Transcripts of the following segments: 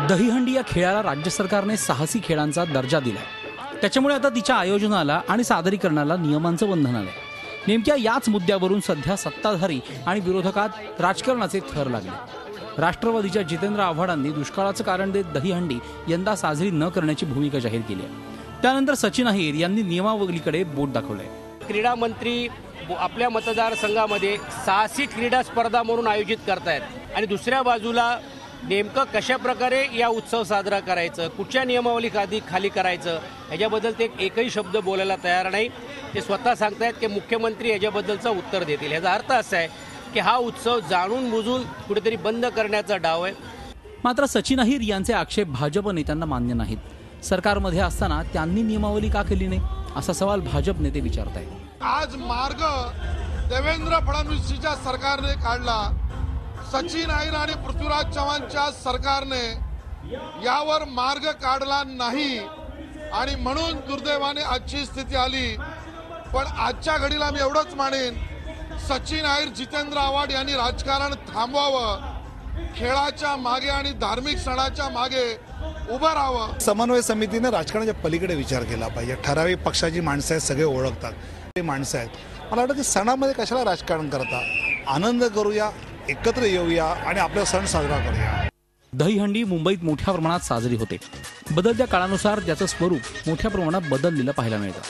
दहीहंडी या खेळाला राज्य सरकारने साहसी खेळांचा दर्जा दिलाय. त्याच्यामुळे आता तिच्या आयोजनाला आणि सादरीकरणाला नियमांचं बंधन आलंय. नेमक्या याच मुद्द्यावरून सध्या सत्ताधारी आणि विरोधकात राजकारणाचे थर लागले. राष्ट्रवादीच्या जितेंद्र आव्हाडांनी दुष्काळाचं कारण देत दहीहंडी यंदा साजरी न करण्याची भूमिका जाहीर केली आहे. त्यानंतर सचिन अहिर यांनी नियमावलीकडे बोट दाखवलंय. क्रीडा मंत्री आपल्या मतदारसंघामध्ये साहसी क्रीडा स्पर्धा म्हणून आयोजित करतायत आणि दुसऱ्या बाजूला नेमकं कशा प्रकारे या उत्सव साजरा करायचं, कुठच्या नियमावली खाली करायचं ह्याच्याबद्दल ते एकही शब्द बोलायला तयार नाही. ते स्वतः सांगतायत की मुख्यमंत्री याच्याबद्दलचं उत्तर देतील. याचा अर्थ असा आहे की हा उत्सव जाणून बुजून कुठेतरी बंद करण्याचा डाव आहे. मात्र सचिन अहिर यांचे आक्षेप भाजप नेत्यांना मान्य नाहीत. सरकारमध्ये असताना त्यांनी नियमावली का केली नाही असा सवाल भाजप नेते विचारतायत. आज मार्ग देवेंद्र फडणवीसच्या सरकारने काढला. सचिन अहिर आणि पृथ्वीराज चव्हाणच्या सरकारने यावर मार्ग काढला नाही आणि म्हणून दुर्दैवाने आजची स्थिती आली. पण आजच्या घडीला मी एवढंच मानेन, सचिन अहिर, जितेंद्र आव्हाड यांनी राजकारण थांबवावं, खेळाच्या मागे आणि धार्मिक सणाच्या मागे उभं राहावं. समन्वय समितीने राजकारणाच्या पलीकडे विचार केला पाहिजे. ठराविक पक्षाची माणसं आहेत, सगळे ओळखतात ते माणसं आहेत. मला वाटतं की सणामध्ये कशाला राजकारण करता, आनंद करूया, एकत्र येऊया आणि आपला सण साजरा करूया. दहीहंडी मुंबईत मोठ्या प्रमाणात साजरी होते. बदलत्या काळानुसार त्याचं स्वरूप मोठ्या प्रमाणात बदललेलं पाहायला मिळतं.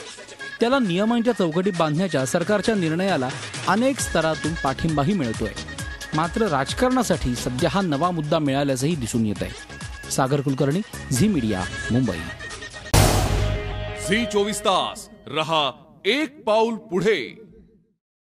त्याला नियमांच्या चौकटीत बांधण्याच्या सरकारच्या निर्णयाला अनेक स्तरातून पाठिंबाही मिळतोय. मात्र राजकारणासाठी सध्या हा नवा मुद्दा मिळाल्याचंही दिसून येत आहे. सागर कुलकर्णी, झी मीडिया, मुंबई. झी 24 तास रहा एक पाऊल पुढे.